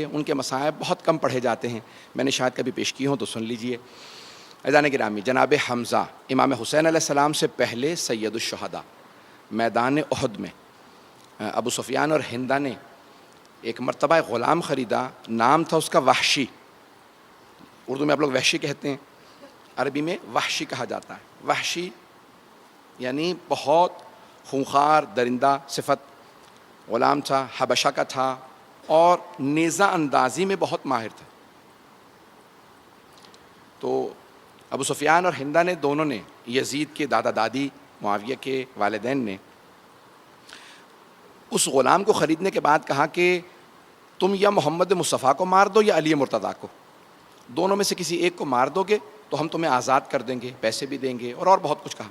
ان کے مصائب بہت کم پڑھے جاتے ہیں، میں نے شاید کبھی پیش کی ہوں تو سن لیجئے۔ عزیزان گرامی، جناب حمزہ امام حسین علیہ السلام سے پہلے سید الشہداء، میدان احد میں ابو سفیان اور ہندہ نے ایک مرتبہ ایک غلام خریدا، نام تھا اس کا وحشی، اردو میں آپ لوگ وحشی کہتے ہیں، عربی میں وحشی کہا جاتا ہے۔ وحشی یعنی بہت خونخوار درندہ صفت غلام تھا، حبشہ کا تھا اور نیزہ اندازی میں بہت ماہر تھا۔ تو ابو سفیان اور ہندہ نے دونوں نے، یزید کے دادا دادی معاویہ کے والدین نے، اس غلام کو خریدنے کے بعد کہا کہ تم یا محمد مصطفیٰ کو مار دو یا علی مرتضیٰ کو، دونوں میں سے کسی ایک کو مار دو گے تو ہم تمہیں آزاد کر دیں گے، پیسے بھی دیں گے اور بہت کچھ کہا۔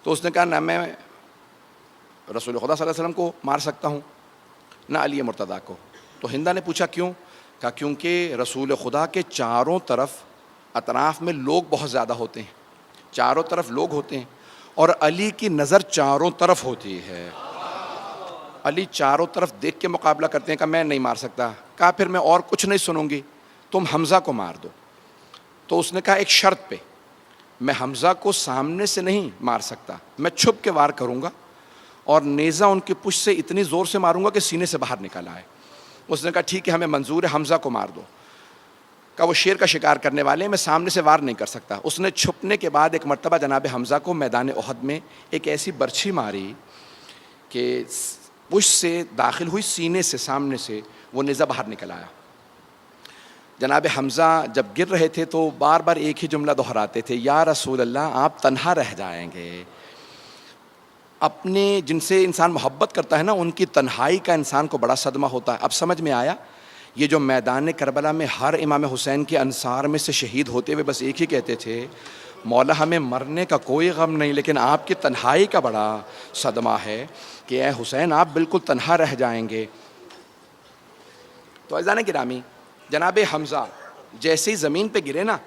تو اس نے کہا نہ میں رسول خدا صلی اللہ علیہ وسلم کو مار سکتا ہوں نہ علی مرتضیٰ کو۔ تو ہندہ نے پوچھا کیوں؟ کہا کیونکہ رسول خدا کے چاروں طرف اطراف میں لوگ بہت زیادہ ہوتے ہیں، چاروں طرف لوگ ہوتے ہیں اور علی کی نظر چاروں طرف ہوتی ہے، علی چاروں طرف دیکھ کے مقابلہ کرتے ہیں۔ کہا میں نہیں مار سکتا۔ کہا پھر میں اور کچھ نہیں سنوں گی، تم حمزہ کو مار دو۔ تو اس نے کہا ایک شرط پہ، میں حمزہ کو سامنے سے نہیں مار سکتا، میں چھپ کے وار کروں گا اور نیزہ ان کی پشت سے اتنی زور سے ماروں گا کہ سینے سے باہر نکل آئے۔ اس نے کہا ٹھیک ہے ہمیں منظور ہے، حمزہ کو مار دو۔ کہا وہ شیر کا شکار کرنے والے ہیں، میں سامنے سے وار نہیں کر سکتا۔ اس نے چھپنے کے بعد ایک مرتبہ جناب حمزہ کو میدان احد میں ایک ایسی برچھی ماری کہ پشت سے داخل ہوئی، سینے سے سامنے سے وہ نیزہ باہر نکل آیا۔ جناب حمزہ جب گر رہے تھے تو بار بار ایک ہی جملہ دہراتے تھے، یا رسول اللہ آپ تنہا رہ جائیں گے۔ اپنے جن سے انسان محبت کرتا ہے نا، ان کی تنہائی کا انسان کو بڑا صدمہ ہوتا ہے۔ اب سمجھ میں آیا، یہ جو میدان کربلا میں ہر امام حسین کے انصار میں سے شہید ہوتے ہوئے بس ایک ہی کہتے تھے، مولا ہمیں مرنے کا کوئی غم نہیں لیکن آپ کی تنہائی کا بڑا صدمہ ہے کہ اے حسین آپ بالکل تنہا رہ جائیں گے۔ تو عزیزان گرامی، جناب حمزہ جیسے ہی زمین پہ گرے نا،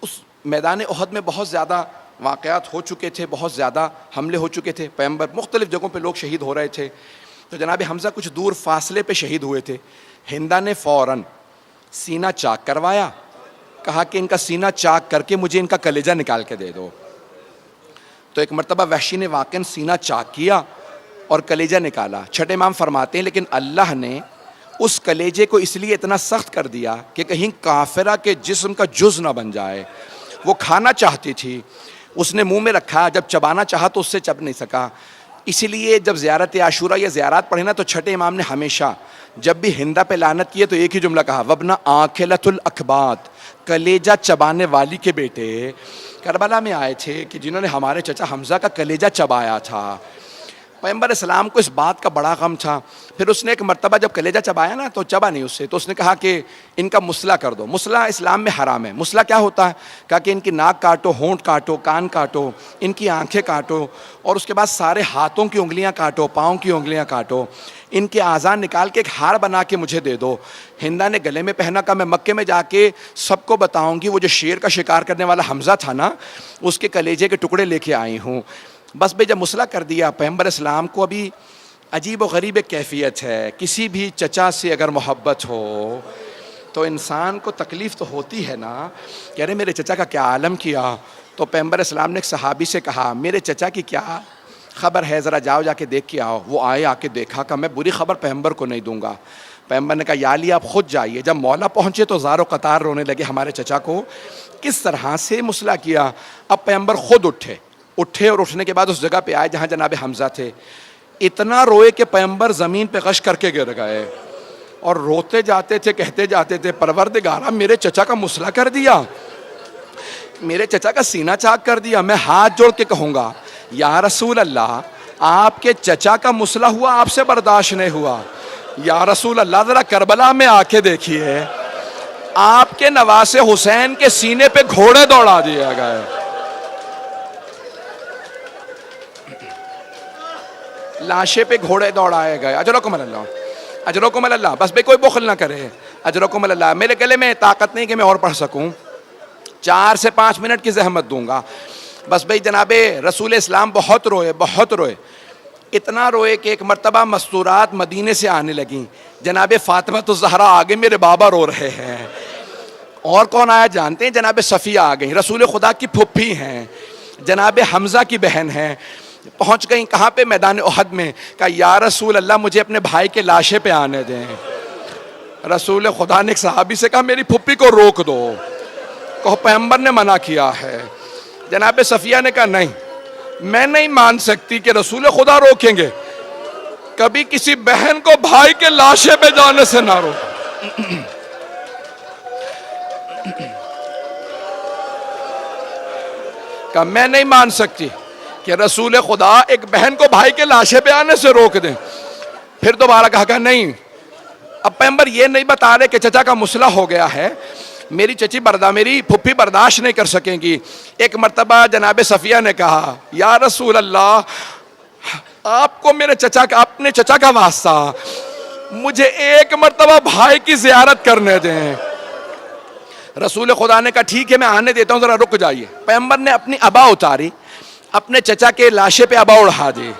اس میدان احد میں بہت زیادہ واقعات ہو چکے تھے، بہت زیادہ حملے ہو چکے تھے، پیغمبر مختلف جگہوں پہ لوگ شہید ہو رہے تھے۔ تو جناب حمزہ کچھ دور فاصلے پہ شہید ہوئے تھے۔ ہندہ نے فوراً سینہ چاک کروایا، کہا کہ ان کا سینہ چاک کر کے مجھے ان کا کلیجہ نکال کے دے دو۔ تو ایک مرتبہ وحشی نے واقعاً سینہ چاک کیا اور کلیجہ نکالا۔ چھٹے امام فرماتے ہیں لیکن اللہ نے اس کلیجے کو اس لیے اتنا سخت کر دیا کہ کہیں کافرہ کے جسم کا جز نہ بن جائے۔ وہ کھانا چاہتی تھی، اس نے منہ میں رکھا، جب چبانا چاہا تو اس سے چب نہیں سکا۔ اسی لیے جب زیارت عاشورہ یا زیارات پڑھے نا تو چھٹے امام نے ہمیشہ جب بھی ہندہ پہ لعنت کیے تو ایک ہی جملہ کہا، وَبْنَ آکِلَةُ الْأَكْبَاتِ، کلیجہ چبانے والی کے بیٹے۔ کربلا میں آئے تھے کہ جنہوں نے ہمارے چچا حمزہ کا کلیجہ چبایا تھا۔ پیغمبر اسلام کو اس بات کا بڑا غم تھا۔ پھر اس نے ایک مرتبہ جب کلیجہ چبایا نا تو چبا نہیں اس سے، تو اس نے کہا کہ ان کا مسئلہ کر دو۔ مسئلہ اسلام میں حرام ہے۔ مسئلہ کیا ہوتا ہے؟ کہا کہ ان کی ناک کاٹو، ہونٹ کاٹو، کان کاٹو، ان کی آنکھیں کاٹو اور اس کے بعد سارے ہاتھوں کی انگلیاں کاٹو، پاؤں کی انگلیاں کاٹو، ان کے اعضاء نکال کے ایک ہار بنا کے مجھے دے دو۔ ہندہ نے گلے میں پہنا، کہا میں مکے میں جا کے سب کو بتاؤں گی وہ جو شیر کا شکار کرنے والا حمزہ تھا نا، اس کے کلیجے کے ٹکڑے لے کے آئی ہوں۔ بس بھئی جب مسئلہ کر دیا، پیغمبر اسلام کو ابھی عجیب و غریب ایک کیفیت ہے، کسی بھی چچا سے اگر محبت ہو تو انسان کو تکلیف تو ہوتی ہے نا، کہ ارے میرے چچا کا کیا عالم کیا۔ تو پیغمبر اسلام نے ایک صحابی سے کہا میرے چچا کی کیا خبر ہے، ذرا جاؤ جا کے دیکھ کے آؤ۔ وہ آئے، آ کے دیکھا، کہ میں بری خبر پیغمبر کو نہیں دوں گا۔ پیغمبر نے کہا یا علی آپ خود جائیے۔ جب مولا پہنچے تو زار و قطار رونے لگے ہمارے چچا کو کس طرح سے مسئلہ کیا۔ اب پیغمبر خود اٹھے اور اٹھنے کے بعد اس جگہ پہ آئے جہاں جناب حمزہ تھے۔ اتنا روئے کہ پیغمبر زمین پہ غش کر کے گر گئے اور روتے جاتے تھے، کہتے جاتے تھے پروردگارا میرے چچا کا مسئلہ کر دیا، میرے چچا کا سینہ چاک کر دیا۔ میں ہاتھ جوڑ کے کہوں گا یا رسول اللہ آپ کے چچا کا مسئلہ ہوا، آپ سے برداشت نہیں ہوا۔ یا رسول اللہ ذرا کربلا میں آ کے دیکھیے، آپ کے نواسے حسین کے سینے پہ گھوڑے دوڑا دیے گئے۔ لاشے پہ گھوڑے دوڑائے گئے۔ اجرکم اللہ، اجرکم اللہ۔ بس بھئی کوئی بخل نہ کرے، اجرکم اللہ۔ میرے گلے میں طاقت نہیں کہ میں اور پڑھ سکوں، 4 سے 5 منٹ کی زحمت دوں گا۔ بس بھئی جناب رسول اسلام بہت روئے، بہت روئے۔ اتنا روئے کہ ایک مرتبہ مستورات مدینے سے آنے لگیں. جناب فاطمہ تو زہرا آگے میرے بابا رو رہے ہیں. اور کون آیا جانتے ہیں؟ جناب صفیہ آ گئی، رسول خدا کی پھپھی ہیں، جناب حمزہ کی بہن ہیں. پہنچ گئیں کہاں پہ؟ میدان احد میں. کہا یا رسول اللہ مجھے اپنے بھائی کے لاشے پہ آنے دیں. رسول خدا نے ایک صحابی سے کہا میری پھپھی کو روک دو، کہو پیغمبر نے منع کیا ہے. جناب صفیہ نے کہا نہیں، میں نہیں مان سکتی کہ رسول خدا روکیں گے، کبھی کسی بہن کو بھائی کے لاشے پہ جانے سے نہ روک. کہ میں نہیں مان سکتی کہ رسول خدا ایک بہن کو بھائی کے لاشے پہ آنے سے روک دیں. پھر دوبارہ کہا نہیں، اب پیغمبر یہ نہیں بتا رہے کہ چچا کا مسئلہ ہو گیا ہے، میری میری پھپھی برداشت نہیں کر سکیں گی. ایک مرتبہ جناب صفیہ نے کہا یا رسول اللہ آپ کو میرے اپنے چچا کا واسطہ، مجھے ایک مرتبہ بھائی کی زیارت کرنے دیں. رسول خدا نے کہا ٹھیک ہے میں آنے دیتا ہوں، ذرا رک جائیے. پیغمبر نے اپنی ابا اتاری، اپنے چچا کے لاشے پہ ابا اڑا دی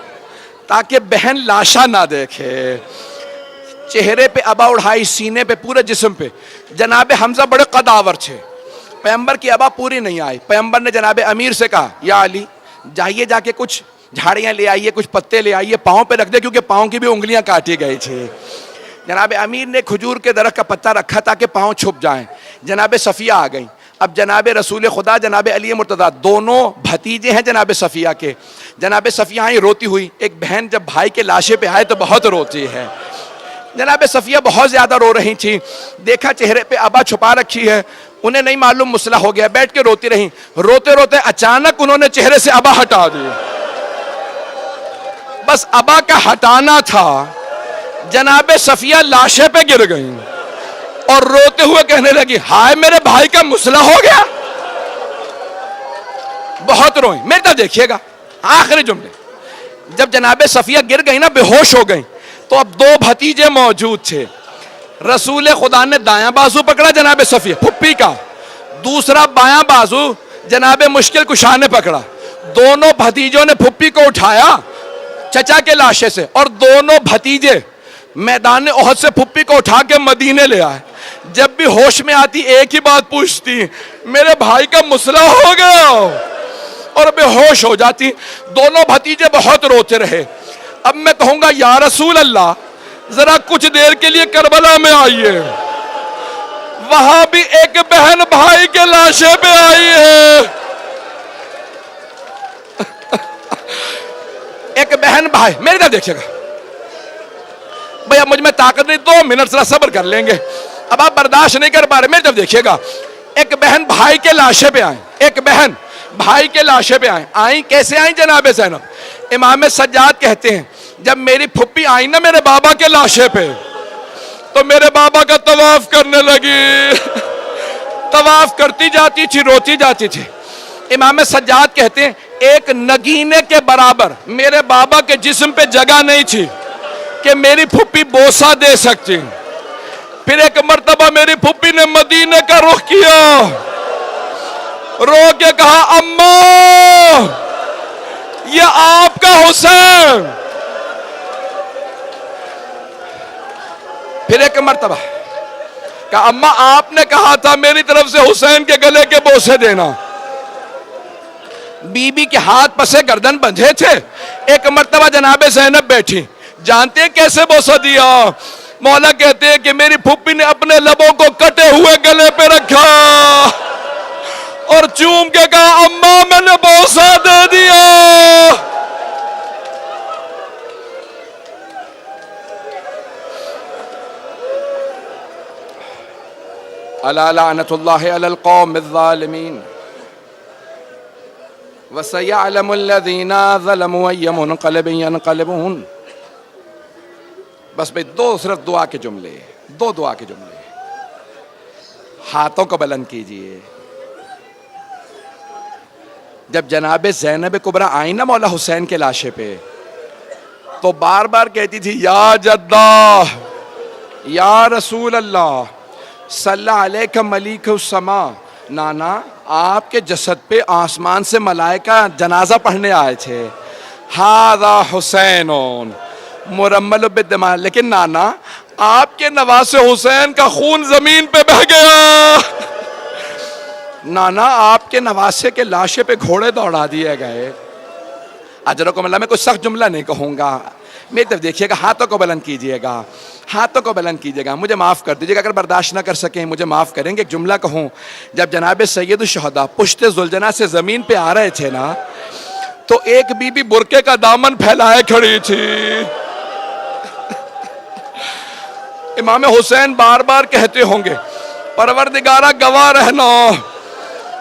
تاکہ بہن لاشا نہ دیکھے. چہرے پہ ابا اڑھائی، سینے پہ، پورے جسم پہ. جناب حمزہ بڑے قداور تھے، پیغمبر کی ابا پوری نہیں آئی. پیغمبر نے جناب امیر سے کہا یا علی جائیے جا کے کچھ جھاڑیاں لے آئیے، کچھ پتے لے آئیے، پاؤں پہ رکھ دے کیونکہ پاؤں کی بھی انگلیاں کاٹی گئی تھی. جناب امیر نے کھجور کے درخت کا پتا رکھا تاکہ پاؤں چھپ جائیں. جناب صفیہ آ گئیں. اب جناب رسول خدا جناب علی مرتضیٰ دونوں بھتیجے ہیں جناب صفیہ کے. جناب صفیہ آئیں روتی ہوئی. ایک بہن جب بھائی کے لاشے پہ آئے تو بہت روتی ہے. جناب صفیہ بہت زیادہ رو رہی تھی. دیکھا چہرے پہ ابا چھپا رکھی ہے، انہیں نہیں معلوم مسئلہ ہو گیا، بیٹھ کے روتی رہی. روتے روتے اچانک انہوں نے چہرے سے ابا ہٹا دی. بس ابا کا ہٹانا تھا. جناب صفیہ لاشے پہ گر گئیں اور روتے ہوئے کہنے لگی ہائے میرے بھائی کا مسئلہ ہو گیا. بہت روئیں. میرے طرف دیکھیے گا آخری جملے. جب جناب صفیہ گر گئی نا، بے ہوش ہو گئیں، تو اب دو بھتیجے موجود تھے. رسول خدا نے دایاں بازو پکڑا جناب صفیہ پھپھی کا، دوسرا بایاں بازو جناب مشکل کشا نے پکڑا. دونوں بھتیجوں نے پھپھی کو اٹھایا چچا کے لاشے سے، اور دونوں بھتیجے میدان احد سے پھپھی کو اٹھا کے مدینے لے آئے. جب بھی ہوش میں آتی ایک ہی بات پوچھتی میرے بھائی کا مسئلہ ہو گیا، اور بے ہوش ہو جاتی. دونوں بھتیجے بہت روتے رہے. اب میں کہوں گا یا رسول اللہ ذرا کچھ دیر کے لیے کربلا میں آئیے، وہاں بھی ایک بہن بھائی کے لاشے پہ آئی ہے. ایک بہن بھائی، میری طرف دیکھیے گا بھئی، اب مجھ میں طاقت نہیں، 2 منٹ ذرا صبر کر لیں گے. اب آپ برداشت نہیں کر پا رہے، میری طرف دیکھیے گا. ایک بہن بھائی کے لاشے پہ آئیں، ایک بہن بھائی کے لاشے پہ آئیں. کیسے آئیں جناب زینب؟ امام سجاد کہتے ہیں جب میری پھپھی آئی نا میرے بابا کے لاشے پہ، تو میرے بابا کا طواف کرنے لگی. طواف کرتی جاتی تھی، روتی جاتی تھی. امام سجاد کہتے ہیں ایک نگینے کے برابر میرے بابا کے جسم پہ جگہ نہیں تھی کہ میری پھپھی بوسہ دے سکتی. پھر ایک مرتبہ میری پھپھی نے مدینے کا رخ کیا، رو کے کہا اماں یہ آپ کا حسین. پھر ایک مرتبہ کہا اماں آپ نے کہا تھا میری طرف سے حسین کے گلے کے بوسے دینا. بی بی کے ہاتھ پسے گردن بندھے تھے. ایک مرتبہ جناب زینب بیٹھی، جانتے ہیں کیسے بوسہ دیا؟ مولا کہتے ہیں کہ میری پھپھی نے اپنے لبوں کو کٹے ہوئے گلے پہ رکھا اور چوم کے کہا اماں میں نے بوسہ دے دیا. الا لعنت اللہ علی القوم الظالمین وسيعلم الذين ظلموا أي منقلب ينقلبون. بس بھئی 2 صرف دعا کے جملے، 2 دعا کے جملے. ہاتھوں کو بلند کیجئے. جب جناب زینب کبریٰ آئیں نا مولا حسین کے لاشے پہ، تو بار بار کہتی تھی یا جدہ یا رسول اللہ صلی علیک ملیک السما. نانا آپ کے جسد پہ آسمان سے ملائکہ جنازہ پڑھنے آئے تھے. ھذا حسین مرمل بالدماء، لیکن نانا آپ کے نواسے حسین کا خون زمین پہ بہہ گیا، نانا آپ کے نواسے کے لاشے پہ گھوڑے دوڑا دیے گئے۔ اجرکم اللہ، میں کوئی سخت جملہ نہیں کہوں گا، میری طرف دیکھیے گا، ہاتھوں کو بلند کیجئے گا، ہاتھوں کو بلند کیجئے گا، مجھے معاف کر دیجئے گا، اگر برداشت نہ کر سکیں مجھے معاف کریں گے۔ ایک جملہ کہوں، جب جناب سید الشہداء پشت ذوالجناح سے زمین پہ آ رہے تھے نا، تو ایک بی بی برقعے کا دامن پھیلائے کھڑی تھی۔ امام حسین بار بار کہتے ہوں گے پروردگارہ گواہ رہنا،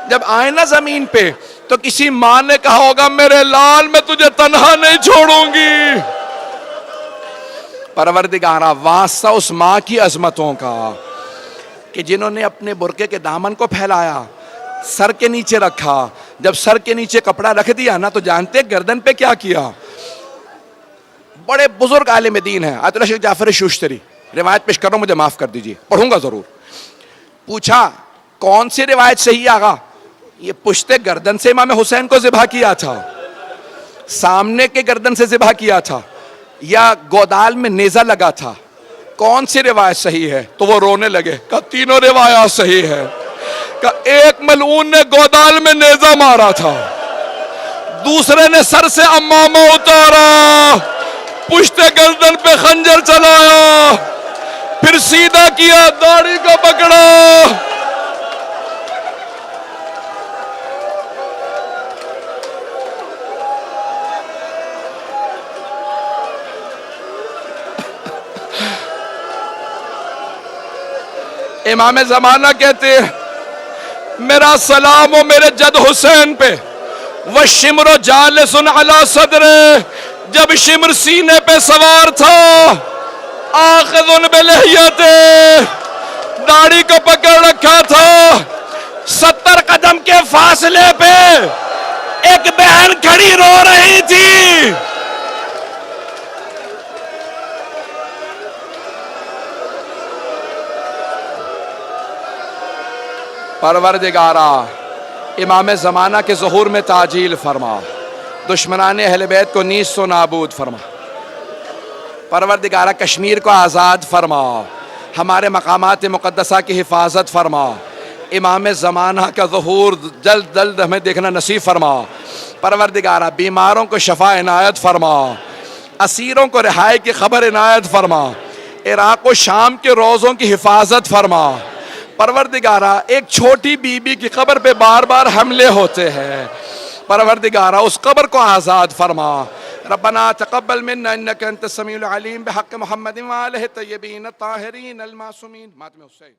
جب آئے نا زمین پہ تو کسی ماں نے کہا ہوگا میرے لال میں تجھے تنہا نہیں چھوڑوں گی۔ پروردگارہ واسطہ اس ماں کی عظمتوں کا کہ جنہوں نے اپنے برقعے کے دامن کو پھیلایا، سر کے نیچے رکھا، جب سر کے نیچے کپڑا رکھ دیا نا تو جانتے گردن پہ کیا کیا؟ بڑے بزرگ عالم دین ہیں آیت اللہ شیخ جعفر شوشتری، روایت پیش کر رہا ہوں، مجھے معاف کر دیجئے، پڑھوں گا ضرور۔ پوچھا کون سی روایت صحیح آغا؟ یہ پشت گردن سے امام حسین کو ذبح کیا تھا، سامنے کے گردن سے ذبح کیا تھا، یا گودال میں نیزہ لگا تھا؟ کون سی روایت صحیح ہے؟ تو وہ رونے لگے، کہا تینوں روایات صحیح ہے۔ کہا ایک ملعون نے گودال میں نیزہ مارا تھا، دوسرے نے سر سے امامہ اتارا، پشت گردن پہ خنجر چلایا، پھر سیدھا کیا، داڑھی کو پکڑا۔ امام زمانہ کہتے ہیں میرا سلام و میرے جد حسین پہ، وَالشِّمْرُ جَالِسٌ عَلَى صَدْرِهِ، جب شمر سینے پہ سوار تھا، آخذٌ بِلِحْيَتِهِ، داڑھی کو پکڑ رکھا تھا، 70 قدم کے فاصلے پہ ایک بہن کھڑی رو رہی تھی۔ پروردگارہ امام زمانہ کے ظہور میں تعجیل فرما، دشمنان اہل بیت کو نیست و نابود فرما۔ پروردگارہ کشمیر کو آزاد فرما، ہمارے مقامات مقدسہ کی حفاظت فرما، امام زمانہ کا ظہور جلد جلد ہمیں دیکھنا نصیب فرما۔ پروردگارہ بیماروں کو شفا عنایت فرما، اسیروں کو رہائی کی خبر عنایت فرما، عراق و شام کے روزوں کی حفاظت فرما۔ پروردگارہ ایک چھوٹی بی بی کی قبر پہ بار بار حملے ہوتے ہیں، پروردگارہ اس قبر کو آزاد فرما۔ ربنا تقبل منا انك انت السميع العليم بحق محمد وآله الطيبين الطاهرين المعصومين۔ ماتم حسین۔